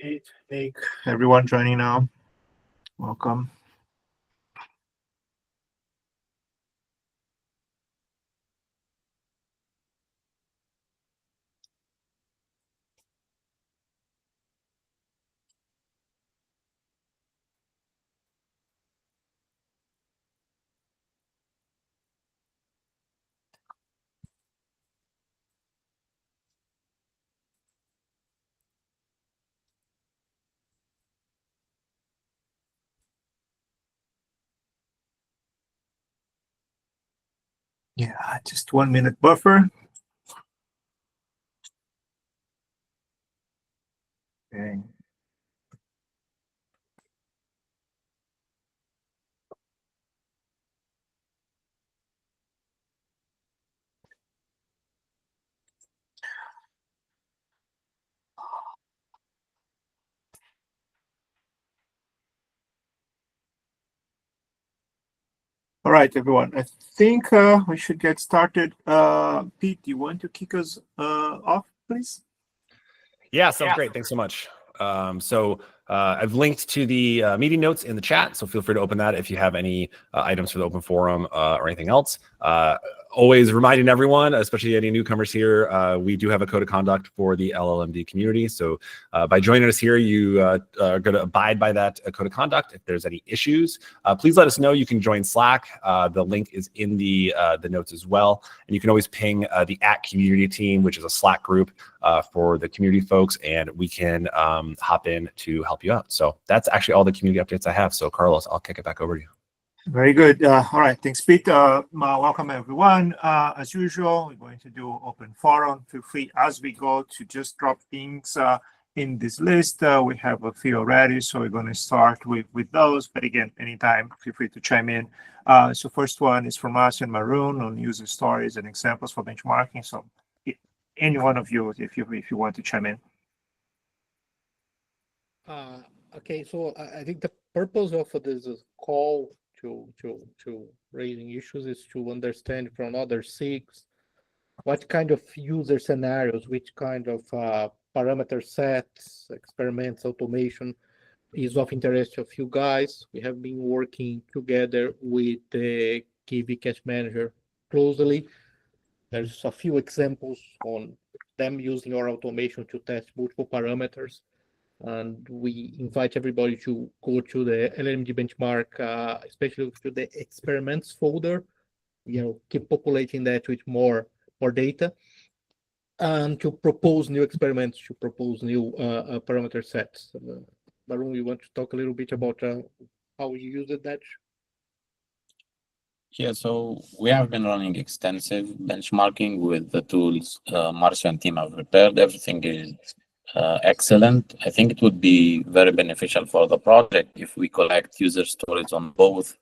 Great. Nick, everyone joining now. Welcome. Yeah, just 1 minute buffer. Okay. All right, everyone. I think we should get started. Pete, do you want to kick us off, please? Yeah, sounds great. Thanks so much. I've linked to the meeting notes in the chat, so feel free to open that if you have any items for the open forum or anything else. Always reminding everyone, especially any newcomers here, we do have a code of conduct for the llm-d community. So by joining us here, you are going to abide by that code of conduct. If there's any issues, please let us know. You can join Slack. The link is in the notes as well. And you can always ping the @community team, which is a Slack group for the community folks, and we can hop in to help you out. So that's actually all the community updates I have. So Carlos, I'll kick it back over to you. Very good. All right, thanks, Pete. Welcome, everyone. As usual, we're going to do open forum. Feel free as we go to just drop things in this list. We have a few already, so we're going to start with those. But again, anytime, feel free to chime in. So first one is from us and Maroon on user stories and examples for benchmarking. So any one of you, if you want to chime in. Okay, so I think the purpose of this call to raising issues is to understand from other SIGs what kind of user scenarios, which kind of parameter sets, experiments, automation is of interest of you guys. We have been working together with the KV Cache Manager closely. There's a few examples on them using our automation to test multiple parameters. And we invite everybody to go to the llm-d benchmark, especially to the experiments folder. Keep populating that with more data, and to propose new experiments, to propose new parameter sets. Baron, we want to talk a little bit about how you use that. Yeah, so we have been running extensive benchmarking with the tools Marcio and team have prepared. Everything is excellent. I think it would be very beneficial for the project if we collect user stories on both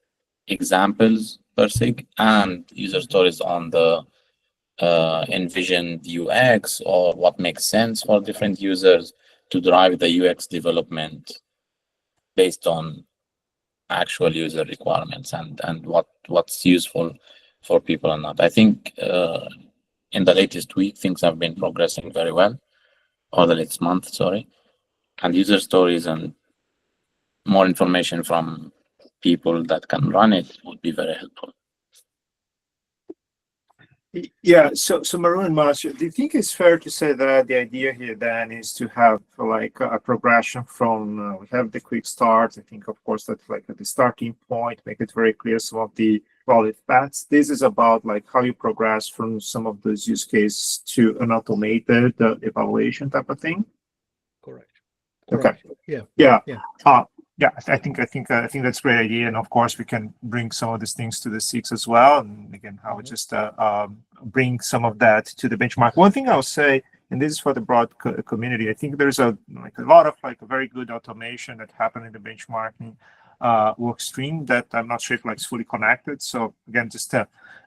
examples per SIG and user stories on the envisioned UX, or what makes sense for different users to drive the UX development based on actual user requirements and what's useful for people or not. I think in the latest week, things have been progressing very well. Or the latest month, sorry, and user stories and more information from people that can run it would be very helpful. Yeah, so Maroon and Marcio, do you think it's fair to say that the idea here then is to have like a progression from, we have the quick start. I think, of course, that's like at the starting point, make it very clear some of the paths. This is about like how you progress from some of those use cases to an automated evaluation type of thing. Correct. Okay. Yeah. Yeah, I think that's a great idea, and of course we can bring some of these things to the SIGs as well. And again, how we just bring some of that to the benchmark. One thing I'll say, and this is for the broad community, I think there's a lot of like a very good automation that happened in the benchmarking work stream that I'm not sure if like is fully connected. So again, just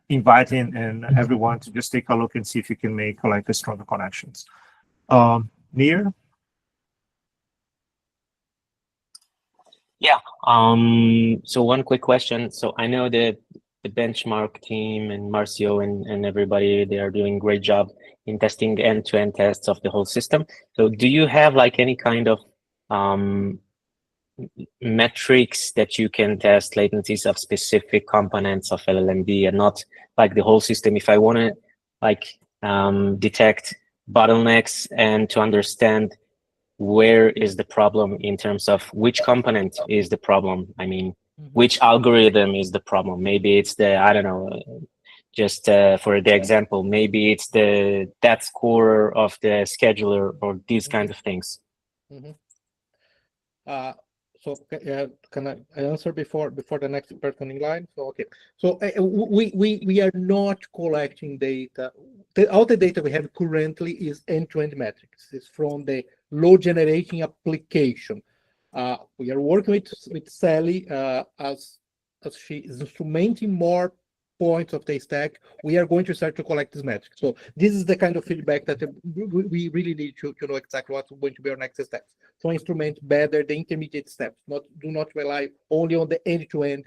inviting and everyone to just take a look and see if you can make like a stronger connections. Nir? Yeah. So one quick question. So I know that the benchmark team and Marcio and everybody, they are doing a great job in testing end-to-end tests of the whole system. So do you have like any kind of metrics that you can test latencies of specific components of llm-d and not like the whole system. If I want to like detect bottlenecks and to understand where is the problem in terms of which component is the problem, I mean, which algorithm is the problem. Maybe it's the, I don't know, just for the example, maybe it's the that scorer of the scheduler or these kinds of things. So can I answer before the next person in line? So okay, so we are not collecting data. All the data we have currently is end-to-end metrics. It's from the load generating application. We are working with Sally as she is instrumenting more points of the stack. We are going to start to collect this metric. So this is the kind of feedback that we really need to know exactly what's going to be our next steps. So instrument better the intermediate steps. Do not rely only on the end-to-end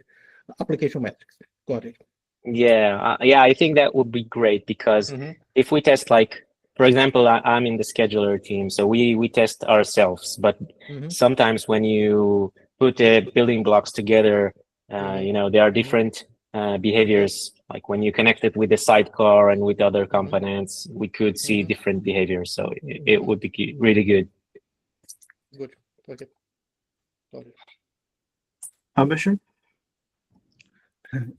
application metrics. Got it. Yeah, I think that would be great because if we test, like, for example, I'm in the scheduler team, so we test ourselves. But sometimes when you put the building blocks together, you know, there are different behaviors. Like when you connect it with the sidecar and with other components, we could see different behaviors. So it would be really good. Good. Okay. Got it. Abhishek?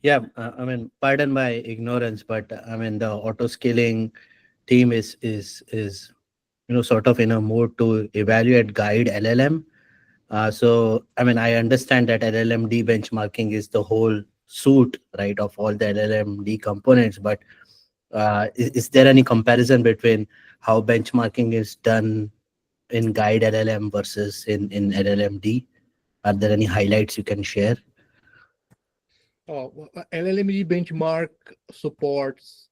Yeah, I mean, pardon my ignorance, but I mean the auto scaling team is sort of in a mode to evaluate guide LLM. So I mean, I understand that llm-d benchmarking is the whole suite, right, of all the llm-d components, but is there any comparison between how benchmarking is done in guide LLM versus in llm-d? Are there any highlights you can share? llm-d benchmark supports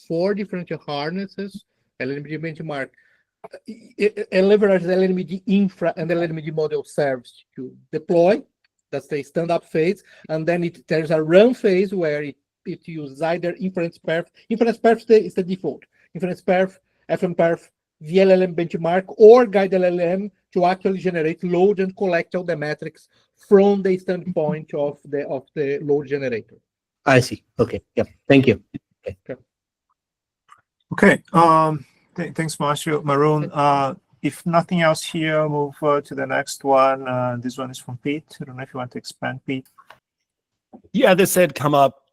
4 different harnesses. llm-d benchmark leverages llm-d infra and llm-d model serves to deploy. That's the stand-up phase, and then there's a run phase where it uses either inference perf. Inference perf is the default. Inference perf, FM perf, VLLM benchmark, or guide LLM to actually generate load and collect all the metrics from the standpoint of the load generator. I see. Okay. Yeah. Thank you. Okay. Thanks, Marcio. Maroon. If nothing else here, move to the next one. This one is from Pete. I don't know if you want to expand, Pete. Yeah, this had come up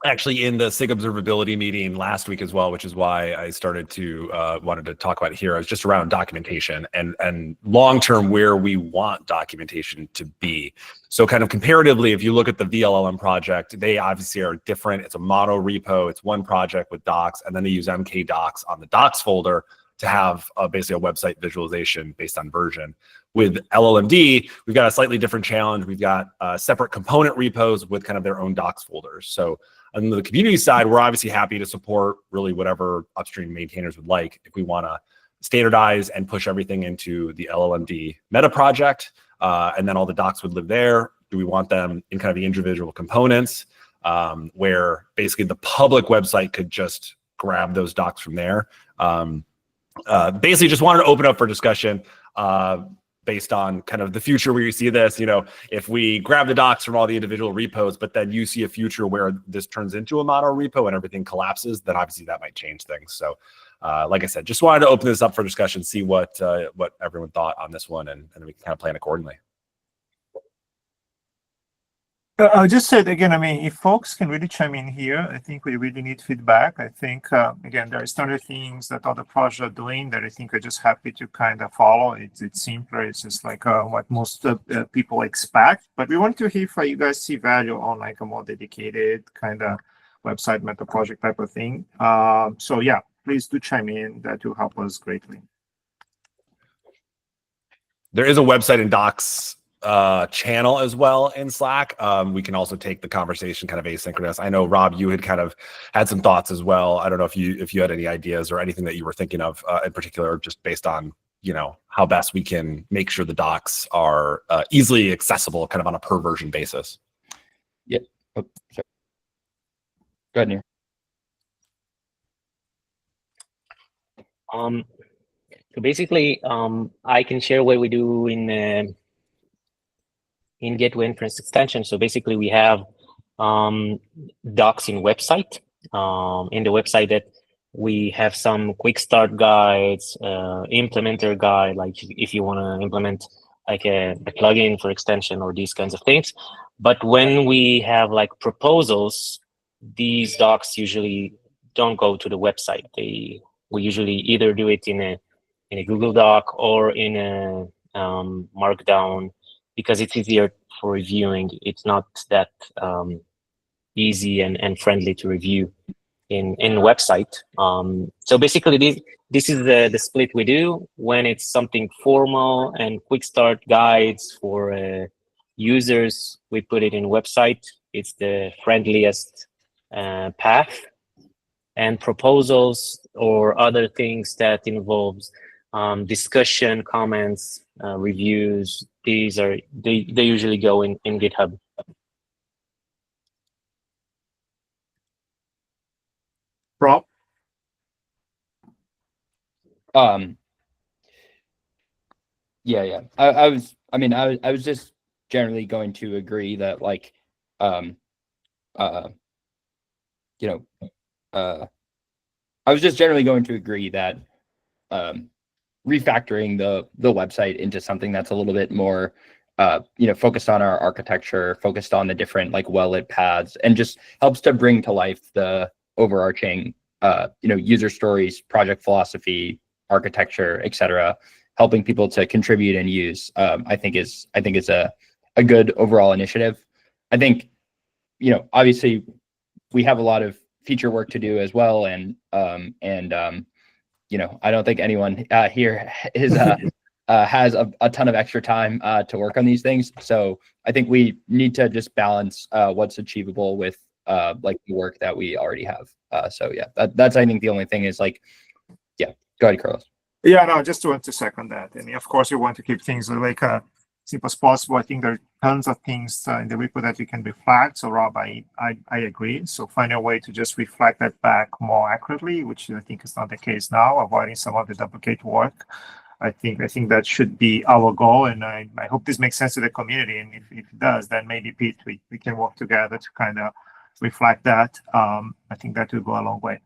actually in the SIG observability meeting last week as well, which is why I started to wanted to talk about it here. It's just around documentation and long-term where we want documentation to be. So kind of comparatively, if you look at the VLLM project, they obviously are different. It's a mono repo. It's one project with docs, and then they use MK docs on the docs folder to have basically a website visualization based on version. With llm-d, we've got a slightly different challenge. We've got separate component repos with kind of their own docs folders. So on the community side, we're obviously happy to support really whatever upstream maintainers would like. If we want to standardize and push everything into the llm-d meta project, and then all the docs would live there. Do we want them in kind of the individual components where basically the public website could just grab those docs from there? Basically just wanted to open up for discussion based on kind of the future where you see this, you know, if we grab the docs from all the individual repos, but then you see a future where this turns into a mono repo and everything collapses, then obviously that might change things. So like I said, just wanted to open this up for discussion, see what everyone thought on this one, and then we can kind of plan accordingly. I just said again, I mean, if folks can really chime in here, I think we really need feedback. I think, again, there are standard things that other projects are doing that I think are just happy to kind of follow. It's simpler. It's just like what most people expect. But we want to hear if you guys see value on like a more dedicated kind of website meta project type of thing. So yeah, please do chime in. That will help us greatly. There is a website and docs channel as well in Slack. We can also take the conversation kind of asynchronous. I know, Rob, you had kind of had some thoughts as well. I don't know if you had any ideas or anything that you were thinking of in particular, just based on, you know, how best we can make sure the docs are easily accessible kind of on a per version basis. Yep. Oh, sorry. Go ahead, Nir. So basically, I can share what we do in Gateway Inference Extension. So basically, we have docs in website. In the website that we have some quick start guides, implementer guide, like if you want to implement like a plugin for extension or these kinds of things. But when we have like proposals, these docs usually don't go to the website. We usually either do it in a Google Doc or in a Markdown, because it's easier for reviewing. It's not that easy and friendly to review in website. So basically, this is the split we do. When it's something formal and quick start guides for users, we put it in website. It's the friendliest path. And proposals or other things that involves discussion, comments, reviews, they usually go in GitHub. Rob? Yeah. I was just generally going to agree that like, I was just generally going to agree that refactoring the website into something that's a little bit more focused on our architecture, focused on the different like well-lit paths, and just helps to bring to life the overarching user stories, project philosophy, architecture, etc., helping people to contribute and use. I think it's a good overall initiative. I think obviously we have a lot of feature work to do as well, and I don't think anyone here is has a ton of extra time to work on these things. So I think we need to just balance what's achievable with like the work that we already have. So yeah, that's I think the only thing is like, yeah, go ahead, Carlos. Yeah, no, just want to second that. And of course, we want to keep things like simple as possible. I think there are tons of things in the repo that we can reflect. So Rob, I agree. So find a way to just reflect that back more accurately, which I think is not the case now, avoiding some of the duplicate work. I think that should be our goal, and I hope this makes sense to the community. And if it does, then maybe Pete, we can work together to kind of reflect that. I think that will go a long way.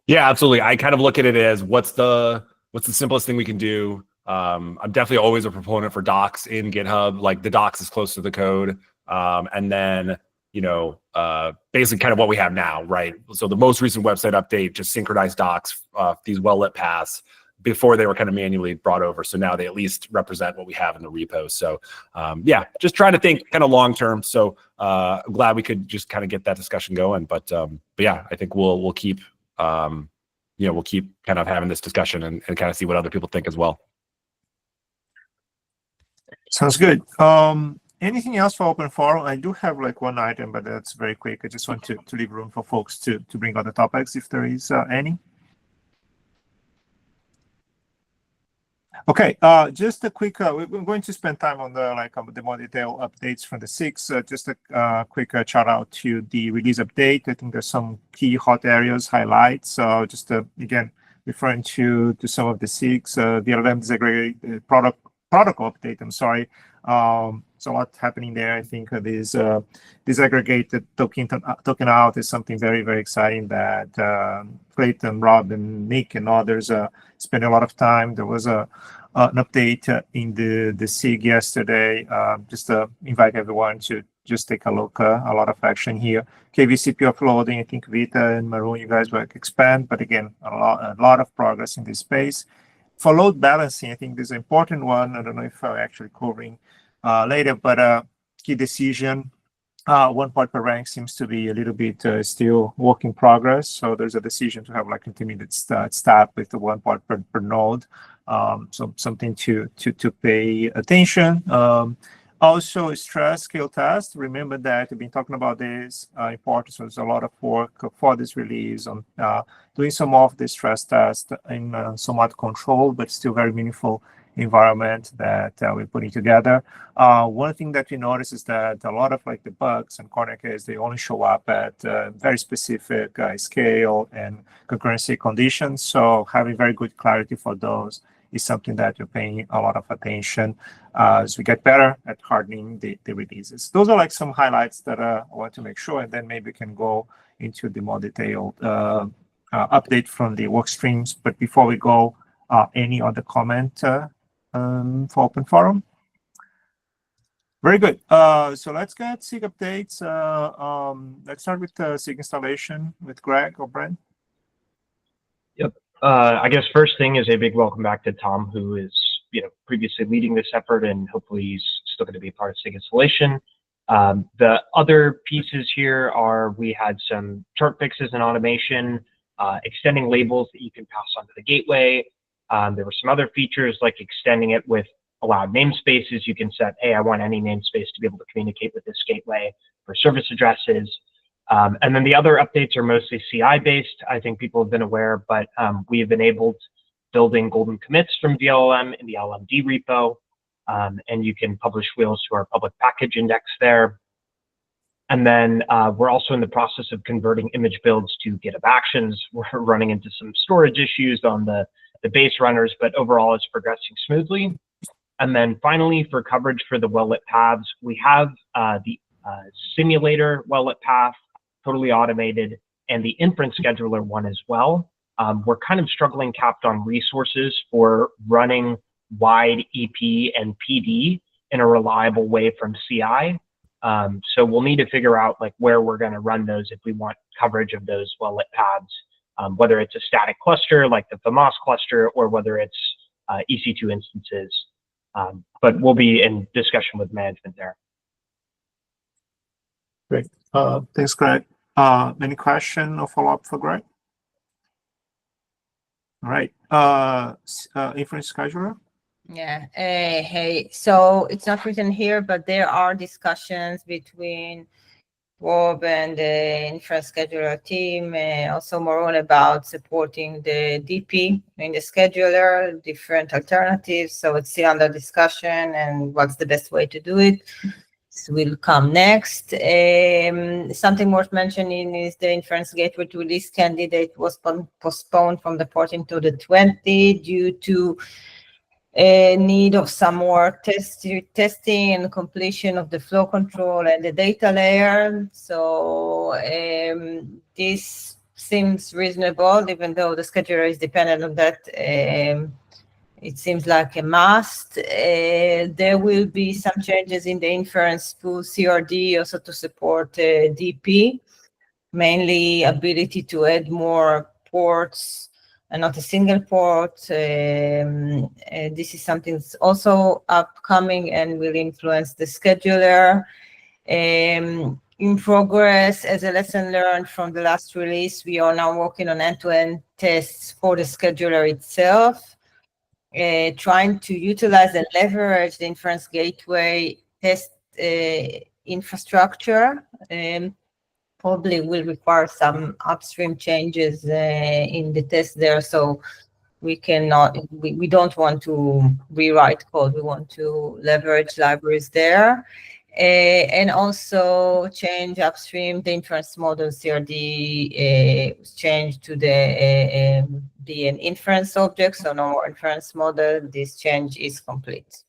Yeah, absolutely. I kind of look at it as what's the simplest thing we can do. I'm definitely always a proponent for docs in GitHub. Like the docs is close to the code, and then basically kind of what we have now, right? So the most recent website update just synchronized docs, these well-lit paths. Before they were kind of manually brought over, so now they at least represent what we have in the repo. So yeah, just trying to think kind of long term. So glad we could just kind of get that discussion going. But yeah, I think we'll keep we'll keep kind of having this discussion and kind of see what other people think as well. Sounds good. Anything else for open forum? I do have like one item, but that's very quick. I just want to leave room for folks to bring other topics if there is any. Okay, just a quick, we're going to spend time on the more detailed updates from the 6. Just a quick shout out to the release update. I think there's some key hot areas, highlights. So just again, referring to some of the 6, the llm disaggregate protocol update, I'm sorry. So a lot happening there. I think this disaggregated token out is something very, very exciting that Clayton, Rob, and Nick and others spent a lot of time. There was an update in the SIG yesterday. Just invite everyone to just take a look. A lot of action here. KVCP offloading. I think Vita and Maroon, you guys will expand, but again, a lot of progress in this space. For load balancing, I think this is an important one. I don't know if I'm actually covering later, but key decision. 1 part per rank seems to be a little bit still work in progress. So there's a decision to have like intermediate step with the 1 part per node. So something to pay attention. Also, stress scale test. Remember that we've been talking about this importance. So there's a lot of work for this release on doing some of the stress test in somewhat controlled, but still very meaningful environment that we're putting together. One thing that we notice is that a lot of like the bugs and corner cases, they only show up at very specific scale and concurrency conditions. So having very good clarity for those is something that we're paying a lot of attention as we get better at hardening the releases. Those are like some highlights that I want to make sure, and then maybe we can go into the more detailed update from the work streams. But before we go, any other comment for Open Forum? Very good. So let's get SIG updates. Let's start with the SIG installation with Greg or Brent. Yep. I guess first thing is a big welcome back to Tom, who is previously leading this effort, and hopefully he's still going to be part of SIG installation. The other pieces here are we had some chart fixes and automation, extending labels that you can pass onto the gateway. There were some other features like extending it with allowed namespaces. You can set, hey, I want any namespace to be able to communicate with this gateway for service addresses. And then the other updates are mostly CI based. I think people have been aware, but we have enabled building golden commits from VLLM in the llm-d repo. And you can publish wheels to our public package index there. And then we're also in the process of converting image builds to GitHub Actions. We're running into some storage issues on the base runners, but overall it's progressing smoothly. And then finally, for coverage for the well-lit paths, we have the simulator well-lit path, totally automated, and the inference scheduler one as well. We're kind of struggling capped on resources for running wide EP and PD in a reliable way from CI. So we'll need to figure out like where we're going to run those if we want coverage of those well-lit paths, whether it's a static cluster like the FAMAS cluster or whether it's EC2 instances. But we'll be in discussion with management there. Great. Thanks, Greg. Any question or follow-up for Greg? All right. Inference scheduler? Yeah. Hey, so it's not written here, but there are discussions between Rob and the inference scheduler team, also Maroon, about supporting the DP in the scheduler, different alternatives. So it's still under discussion and what's the best way to do it. This will come next. Something worth mentioning is the inference gateway to release candidate was postponed from the 14th to the 20th due to need of some more testing and completion of the flow control and the data layer. So this seems reasonable, even though the scheduler is dependent on that. It seems like a must. There will be some changes in the inference pool CRD also to support DP, mainly ability to add more ports and not a single port. This is something that's also upcoming and will influence the scheduler. In progress, as a lesson learned from the last release, we are now working on end-to-end tests for the scheduler itself, trying to utilize and leverage the inference gateway test infrastructure. Probably will require some upstream changes in the test there. So we don't want to rewrite code. We want to leverage libraries there. And also change upstream the inference model CRD was changed to be an inference object, so no more inference model. This change is complete.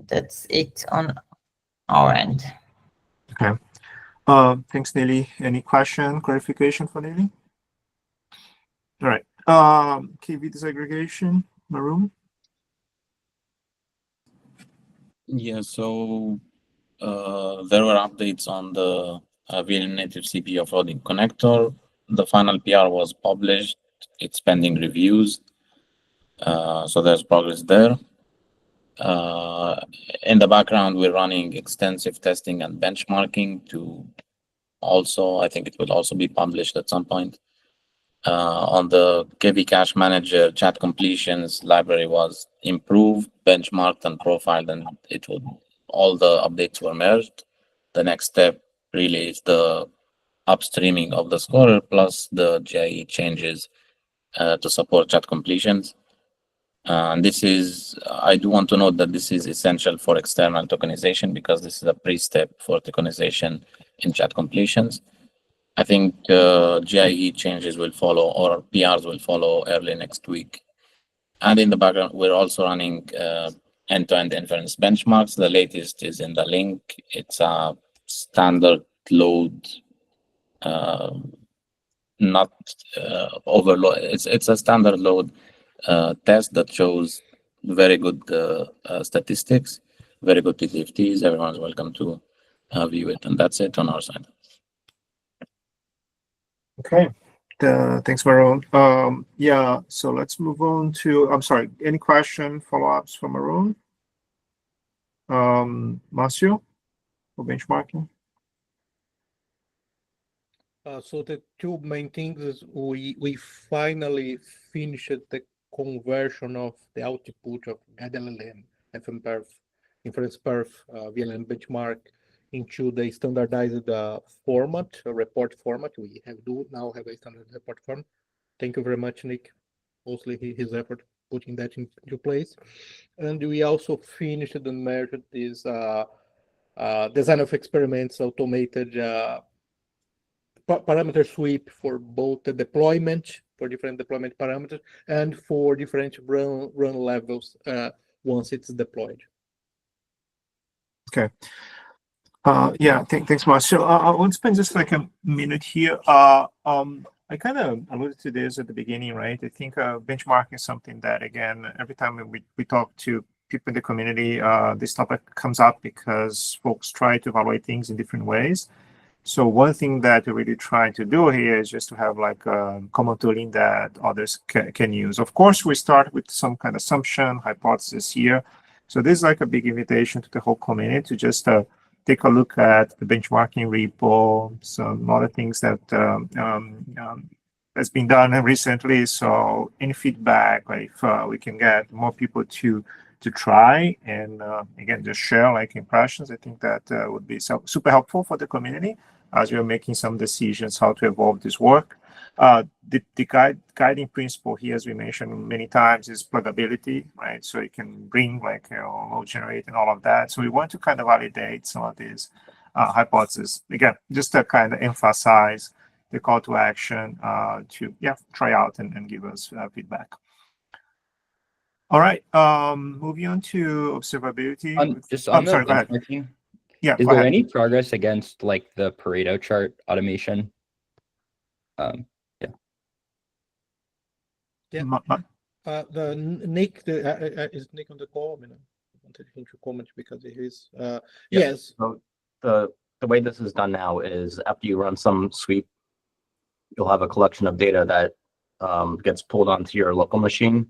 That's it on our end. Okay. Thanks, Nelly. Any question, clarification for Nelly? All right. KV disaggregation, Maroon? Yeah, so there were updates on the VLM native CPU offloading connector. The final PR was published. It's pending reviews. So there's progress there. In the background, we're running extensive testing and benchmarking to also, I think it will also be published at some point. On the KV Cache Manager, chat completions library was improved, benchmarked, and profiled, and all the updates were merged. The next step really is the upstreaming of the scorer plus the GIE changes to support chat completions. This is, I do want to note that this is essential for external tokenization because this is a pre-step for tokenization in chat completions. I think GIE changes will follow or PRs will follow early next week. And in the background, we're also running end-to-end inference benchmarks. The latest is in the link. It's a standard load, not overload. It's a standard load test that shows very good statistics, very good TTFTs. Everyone's welcome to view it. And that's it on our side. Okay. Thanks, Maroon. Yeah, so let's move on to, I'm sorry, any question, follow-ups from Maroon? Marcio, for benchmarking? So the two main things is we finally finished the conversion of the output of GuideLLM, FMPerf, Inference Perf, VLM benchmark into the standardized format, report format. We now have a standard report form. Thank you very much, Nick. Mostly his effort putting that into place. And we also finished and merged this design of experiments, automated parameter sweep for both the deployment, for different deployment parameters, and for different run levels once it's deployed. Okay. Yeah, thanks, Marcio. I want to spend just like a minute here. I kind of alluded to this at the beginning, right? I think benchmarking is something that, again, every time we talk to people in the community, this topic comes up because folks try to evaluate things in different ways. So one thing that we're really trying to do here is just to have like a common tooling that others can use. Of course, we start with some kind of assumption, hypothesis here. So this is like a big invitation to the whole community to just take a look at the benchmarking repo, some other things that has been done recently. So any feedback, like if we can get more people to try and again just share like impressions, I think that would be super helpful for the community as we are making some decisions how to evolve this work. The guiding principle here, as we mentioned many times, is pluggability, right? So you can bring like load generate and all of that. So we want to kind of validate some of these hypotheses. Again, just to kind of emphasize the call to action to try out and give us feedback. All right, moving on to observability. I'm sorry, go ahead. Yeah, is there any progress against like the Pareto chart automation? Nick, is Nick on the call? I mean, I wanted him to comment because it is. Yes. So the way this is done now is after you run some sweep, you'll have a collection of data that gets pulled onto your local machine.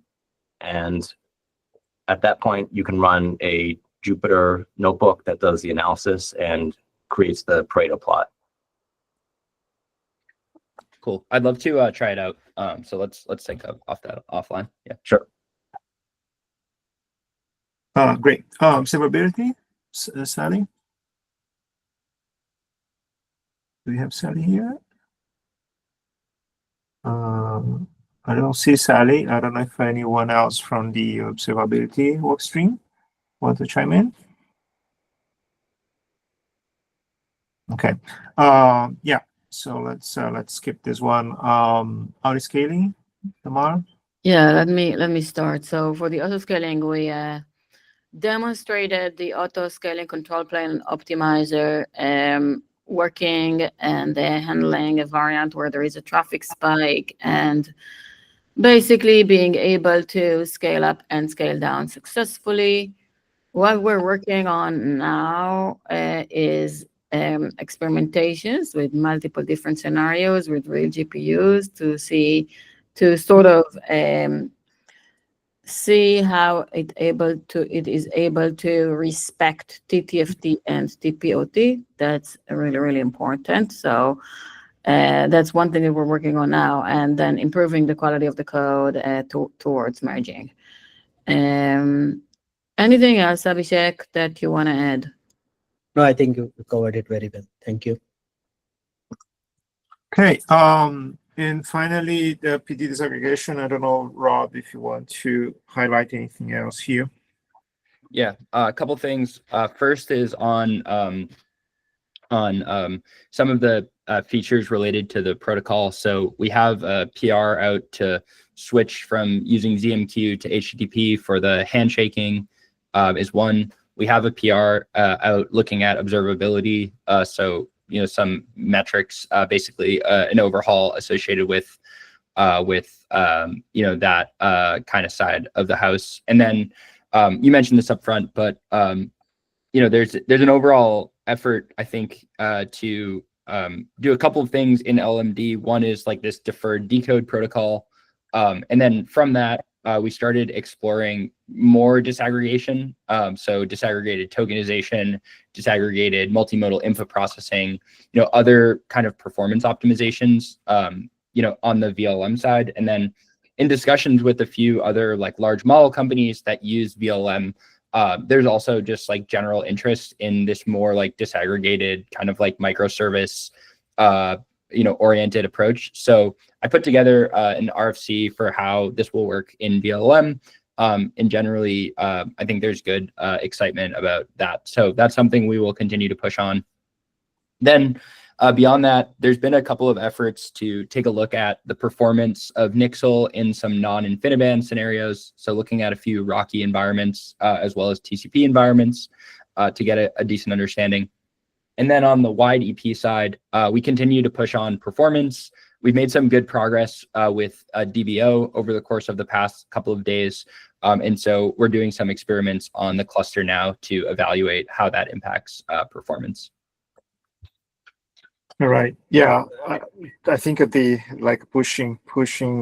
And at that point, you can run a Jupyter notebook that does the analysis and creates the Pareto plot. Cool. I'd love to try it out. So let's take off that offline. Yeah, sure. Great. Observability, Sally. Do we have Sally here? I don't see Sally. I don't know if anyone else from the observability workstream want to chime in. Okay. Yeah. So let's skip this one. Auto scaling, Tamar. Yeah, let me start. So for the auto scaling, we demonstrated the auto scaling control plane optimizer working and handling a variant where there is a traffic spike and basically being able to scale up and scale down successfully. What we're working on now is experimentations with multiple different scenarios with real GPUs to sort of see how it is able to respect TTFT and TPOT. That's really, really important. So that's one thing that we're working on now, and then improving the quality of the code towards merging. Anything else, Abhishek, that you want to add? No, I think you covered it very well. Thank you. Okay. And finally, the PD disaggregation. I don't know, Rob, if you want to highlight anything else here. Yeah, a couple things. First is on some of the features related to the protocol. So we have a PR out to switch from using ZMQ to HTTP for the handshaking is one. We have a PR out looking at observability. So, some metrics, basically an overhaul associated with that kind of side of the house. And then you mentioned this up front, but there's an overall effort, I think, to do a couple of things in llm-d. One is like this deferred decode protocol. And then from that, we started exploring more disaggregation. So disaggregated tokenization, disaggregated multimodal input processing, other kind of performance optimizations, on the VLM side. And then in discussions with a few other like large model companies that use VLM, there's also just like general interest in this more like disaggregated kind of like microservice, oriented approach. So I put together an RFC for how this will work in VLM. And generally, I think there's good excitement about that. So that's something we will continue to push on. Then beyond that, there's been a couple of efforts to take a look at the performance of Nixel in some non-InfiniBand scenarios. So looking at a few Rocky environments as well as TCP environments to get a decent understanding. And then on the wide EP side, we continue to push on performance. We've made some good progress with DBO over the course of the past couple of days. And so we're doing some experiments on the cluster now to evaluate how that impacts performance. All right. Yeah, I think at the pushing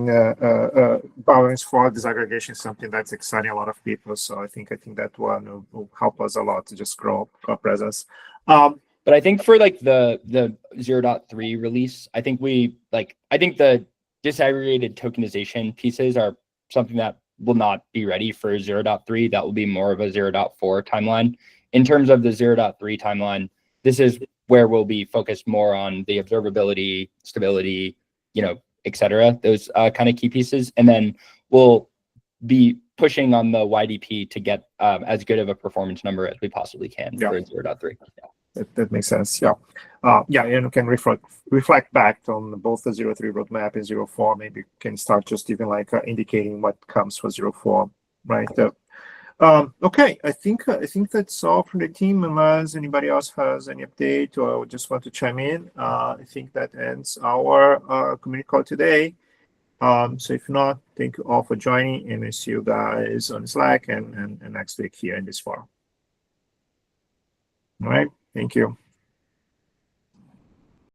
balance for disaggregation is something that's exciting a lot of people. So I think that one will help us a lot to just grow our presence. But I think for like the 0.3 release, I think the disaggregated tokenization pieces are something that will not be ready for 0.3. That will be more of a 0.4 timeline. In terms of the 0.3 timeline, this is where we'll be focused more on the observability, stability, et cetera, those kind of key pieces. And then we'll be pushing on the YDP to get as good of a performance number as we possibly can for 0.3. Yeah. That makes sense. Yeah. And we can reflect back on both the 0.3 roadmap and 0.4. Maybe can start just even indicating what comes for 0.4, right? Okay, I think that's all from the team. Unless anybody else has any update or just want to chime in, I think that ends our community call today. So if not, thank you all for joining, and I see you guys on Slack and next week here in this forum. All right, thank you.